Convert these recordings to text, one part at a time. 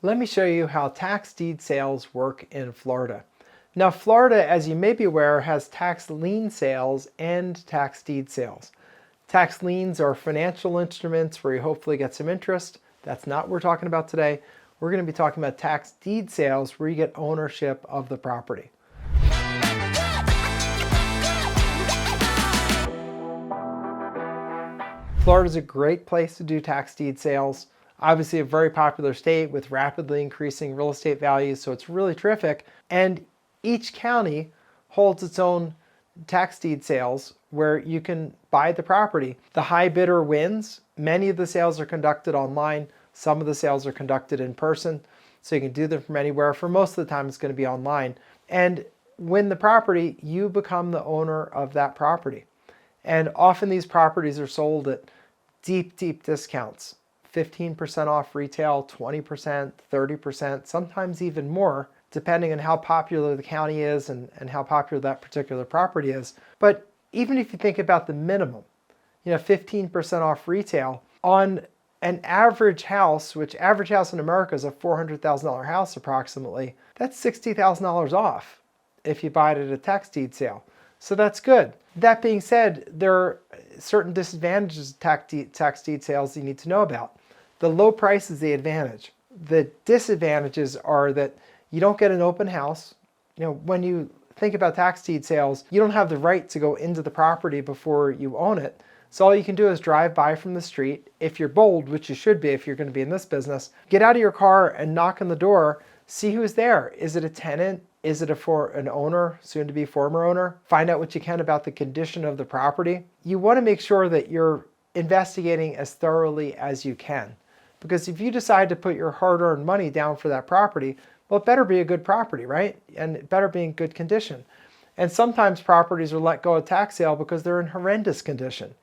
Let me show you how tax deed sales work in Florida. Now, Florida, as you may be aware, has tax lien sales and tax deed sales. Tax liens are financial instruments where you hopefully get some interest. That's not what we're talking about today. We're going to be talking about tax deed sales where you get ownership of the property. Florida is a great place to do tax deed sales. Obviously a very popular state with rapidly increasing real estate values, so it's really terrific. And each county holds its own tax deed sales where you can buy the property. The high bidder wins. Many of the sales are conducted online. Some of the sales are conducted in person, so you can do them from anywhere. For most of the time, it's going to be online. And win the property, you become the owner of that property. And often these properties are sold at deep, deep discounts. 15% off retail, 20%, 30%, sometimes even more, depending on how popular the county is and how popular that particular property is. But even if you think about the minimum, 15% off retail on an average house, which average house in America is a $400,000 house approximately, that's $60,000 off if you buy it at a tax deed sale. So that's good. That being said, there are certain disadvantages of tax deed sales you need to know about. The low price is the advantage. The disadvantages are that you don't get an open house. When you think about tax deed sales, you don't have the right to go into the property before you own it. So all you can do is drive by from the street. If you're bold, which you should be if you're going to be in this business, get out of your car and knock on the door, see who's there. Is it a tenant? Is it an owner, soon to be former owner? Find out what you can about the condition of the property. You want to make sure that you're investigating as thoroughly as you can. Because if you decide to put your hard-earned money down for that property, well, it better be a good property, right? And it better be in good condition. And sometimes properties are let go at tax sale because they're in horrendous condition.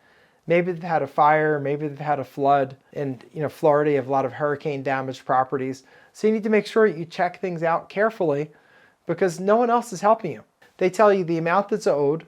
Maybe they've had a fire, maybe they've had a flood. In Florida, you have a lot of hurricane damaged properties. So you need to make sure you check things out carefully because no one else is helping you. They tell you the amount that's owed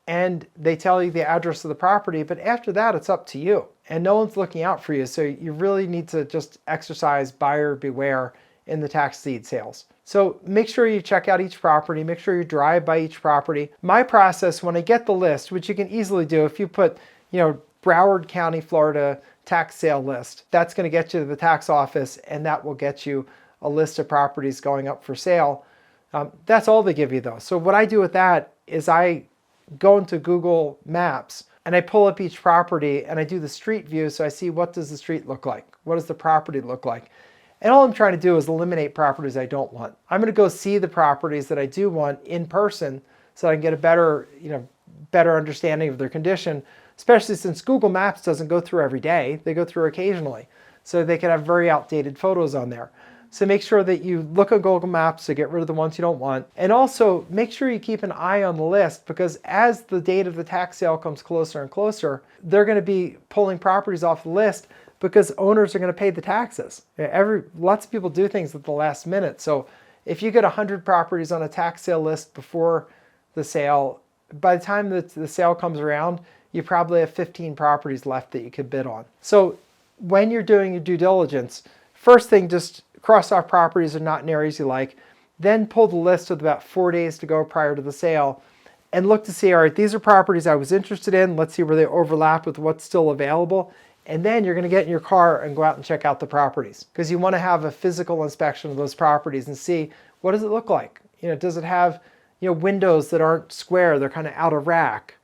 and they tell you the address of the property, but after that, it's up to you. And no one's looking out for you, so you really need to just exercise buyer beware in the tax deed sales. So make sure you check out each property, make sure you drive by each property. My process, when I get the list, which you can easily do if you put, Broward County, Florida tax sale list, that's going to get you to the tax office and that will get you a list of properties going up for sale. That's all they give you though. So what I do with that is I go into Google Maps and I pull up each property and I do the street view so I see what does the street look like? What does the property look like? And all I'm trying to do is eliminate properties I don't want. I'm going to go see the properties that I do want in person so I can get a better understanding of their condition, especially since Google Maps doesn't go through every day. They go through occasionally. So they can have very outdated photos on there. So make sure that you look at Google Maps to get rid of the ones you don't want. And also make sure you keep an eye on the list because as the date of the tax sale comes closer and closer, they're going to be pulling properties off the list because owners are going to pay the taxes. Lots of people do things at the last minute. So if you get 100 properties on a tax sale list before the sale, by the time that the sale comes around, you probably have 15 properties left that you could bid on. So when you're doing your due diligence, first thing, just cross off properties that are not in areas you like, then pull the list with about 4 days to go prior to the sale and look to see, all right, these are properties I was interested in. Let's see where they overlap with what's still available. And then you're going to get in your car and go out and check out the properties because you want to have a physical inspection of those properties and see what does it look like. Does it have windows that aren't square, they're kind of out of rack?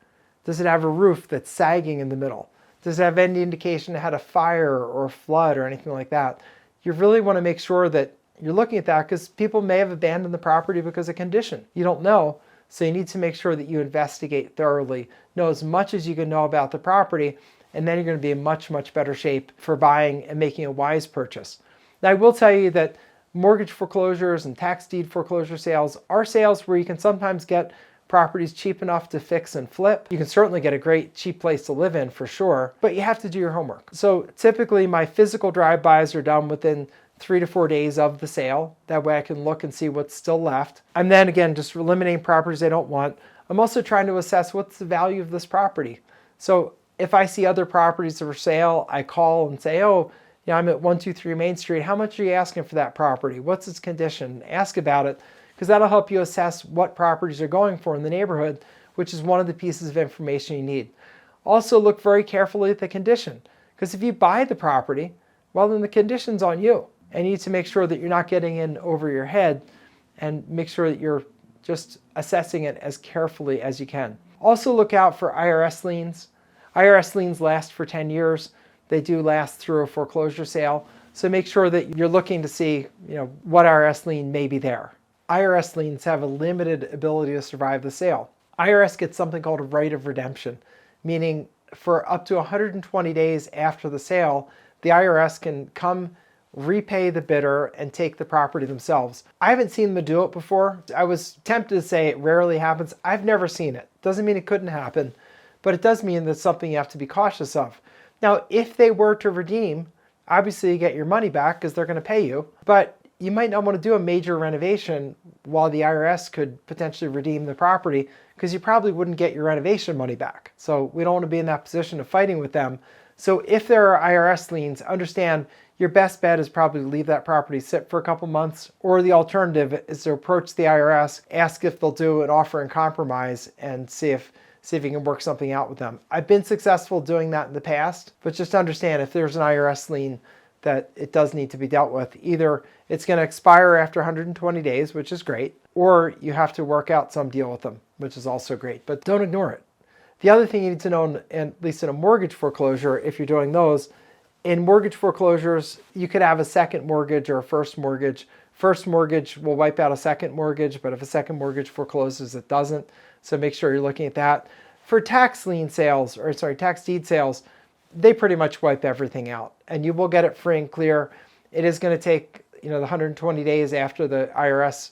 Does it have a roof that's sagging in the middle? Does it have any indication it had a fire or a flood or anything like that? You really want to make sure that you're looking at that because people may have abandoned the property because of condition. You don't know, so you need to make sure that you investigate thoroughly, know as much as you can know about the property, and then you're going to be in much, much better shape for buying and making a wise purchase. Now, I will tell you that mortgage foreclosures and tax deed foreclosure sales are sales where you can sometimes get properties cheap enough to fix and flip. You can certainly get a great cheap place to live in for sure, but you have to do your homework. So typically my physical drive-bys are done within 3 to 4 days of the sale. That way I can look and see what's still left. I'm then again just eliminating properties I don't want. I'm also trying to assess what's the value of this property. So if I see other properties for sale, I call and say, oh, I'm at 123 Main Street. How much are you asking for that property? What's its condition? Ask about it, because that'll help you assess what properties are going for in the neighborhood, which is one of the pieces of information you need. Also look very carefully at the condition, because if you buy the property, well, then the condition's on you. And you need to make sure that you're not getting in over your head, and make sure that you're just assessing it as carefully as you can. Also look out for IRS liens. IRS liens last for 10 years. They do last through a foreclosure sale. So make sure that you're looking to see, what IRS lien may be there. IRS liens have a limited ability to survive the sale. IRS gets something called a right of redemption, meaning for up to 120 days after the sale, the IRS can come repay the bidder and take the property themselves. I haven't seen them do it before. I was tempted to say it rarely happens. I've never seen it. Doesn't mean it couldn't happen, but it does mean that's something you have to be cautious of. Now, if they were to redeem, obviously you get your money back because they're going to pay you, but you might not want to do a major renovation while the IRS could potentially redeem the property, because you probably wouldn't get your renovation money back. So we don't want to be in that position of fighting with them. So if there are IRS liens, understand your best bet is probably to leave that property sit for a couple months, or the alternative is to approach the IRS, ask if they'll do an offer in compromise, and see if you can work something out with them. I've been successful doing that in the past, but just understand if there's an IRS lien that it does need to be dealt with. Either it's going to expire after 120 days, which is great, or you have to work out some deal with them, which is also great, but don't ignore it. The other thing you need to know, at least in a mortgage foreclosure, if you're doing those, in mortgage foreclosures, you could have a second mortgage or a first mortgage. First mortgage will wipe out a second mortgage, but if a second mortgage forecloses, it doesn't. So make sure you're looking at that. For tax deed sales, they pretty much wipe everything out, and you will get it free and clear. It is going to take, the 120 days after the IRS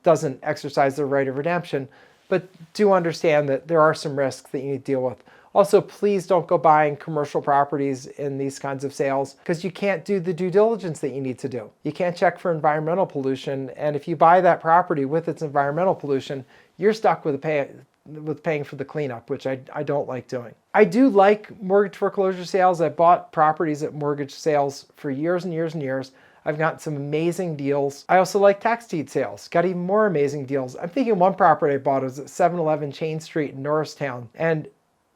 doesn't exercise their right of redemption, but do understand that there are some risks that you need to deal with. Also, please don't go buying commercial properties in these kinds of sales, because you can't do the due diligence that you need to do. You can't check for environmental pollution, and if you buy that property with its environmental pollution, you're stuck with paying for the cleanup, which I don't like doing. I do like mortgage foreclosure sales. I bought properties at mortgage sales for years and years and years. I've gotten some amazing deals. I also like tax deed sales. Got even more amazing deals. I'm thinking one property I bought was at 711 Chain Street in Norristown, and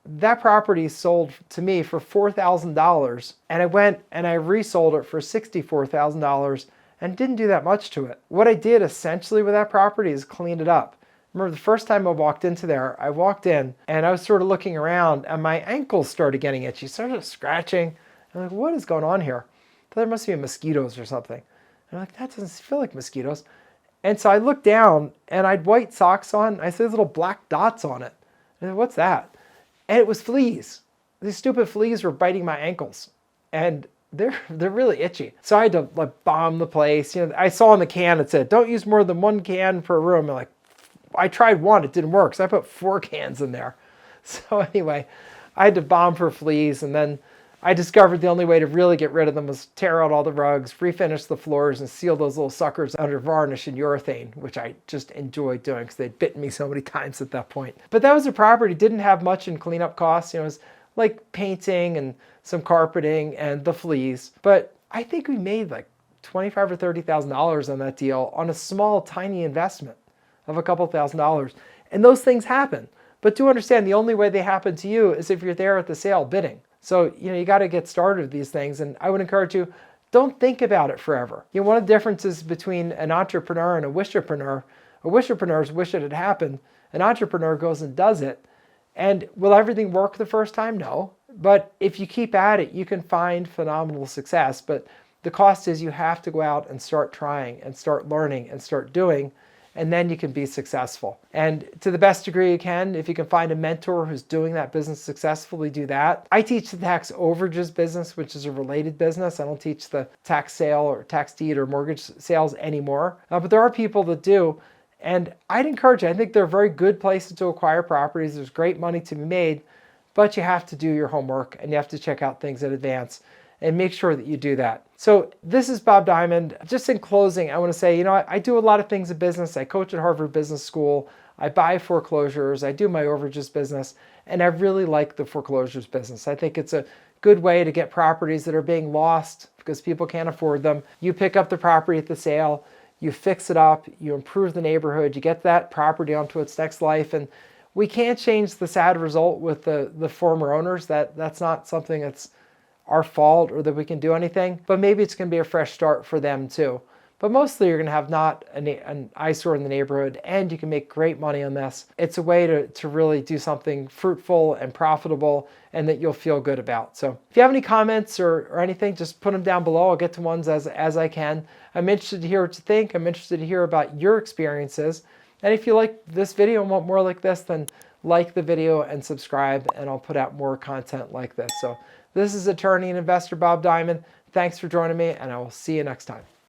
that property sold to me for $4,000, and I went and I resold it for $64,000 and didn't do that much to it. What I did essentially with that property is clean it up. Remember the first time I walked into there, I walked in and I was sort of looking around and my ankles started getting itchy, started scratching. I'm like, what is going on here? I thought there must be mosquitoes or something. And I'm like, that doesn't feel like mosquitoes. And so I looked down and I had white socks on. I saw these little black dots on it. I said, what's that? And it was fleas. These stupid fleas were biting my ankles, and they're really itchy. So I had to bomb the place. I saw on the can it said, don't use more than 1 can per room. And I tried one, it didn't work. So I put 4 cans in there. So anyway, I had to bomb for fleas, and then I discovered the only way to really get rid of them was tear out all the rugs, refinish the floors, and seal those little suckers under varnish and urethane, which I just enjoyed doing because they'd bitten me so many times at that point. But that was a property, didn't have much in cleanup costs. It was like painting and some carpeting and the fleas. But I think we made like $25,000 or $30,000 on that deal on a small, tiny investment of a couple $1,000s. And those things happen. But do understand, the only way they happen to you is if you're there at the sale bidding. So, you got to get started with these things. And I would encourage you, don't think about it forever. One of the differences between an entrepreneur and a wisherpreneur wish it had happened. An entrepreneur goes and does it. And will everything work the first time? No. But if you keep at it, you can find phenomenal success. But the cost is you have to go out and start trying and start learning and start doing, and then you can be successful. And to the best degree you can, if you can find a mentor who's doing that business successfully, do that. I teach the tax overages business, which is a related business. I don't teach the tax sale or tax deed or mortgage sales anymore. But there are people that do. And I'd encourage you. I think they're very good places to acquire properties. There's great money to be made, but you have to do your homework and you have to check out things in advance and make sure that you do that. So this is Bob Diamond. Just in closing, I want to say, I do a lot of things in business. I coach at Harvard Business School. I buy foreclosures. I do my overages business. And I really like the foreclosures business. I think it's a good way to get properties that are being lost because people can't afford them. You pick up the property at the sale, you fix it up, you improve the neighborhood, you get that property onto its next life. And we can't change the sad result with the former owners. That's not something that's our fault or that we can do anything, but maybe it's going to be a fresh start for them too. But mostly you're going to have not an eyesore in the neighborhood, and you can make great money on this. It's a way to really do something fruitful and profitable and that you'll feel good about. So if you have any comments or anything, just put them down below. I'll get to ones as I can. I'm interested to hear what you think. I'm interested to hear about your experiences. And if you like this video and want more like this, then like the video and subscribe, and I'll put out more content like this. So this is attorney and investor Bob Diamond. Thanks for joining me, and I will see you next time.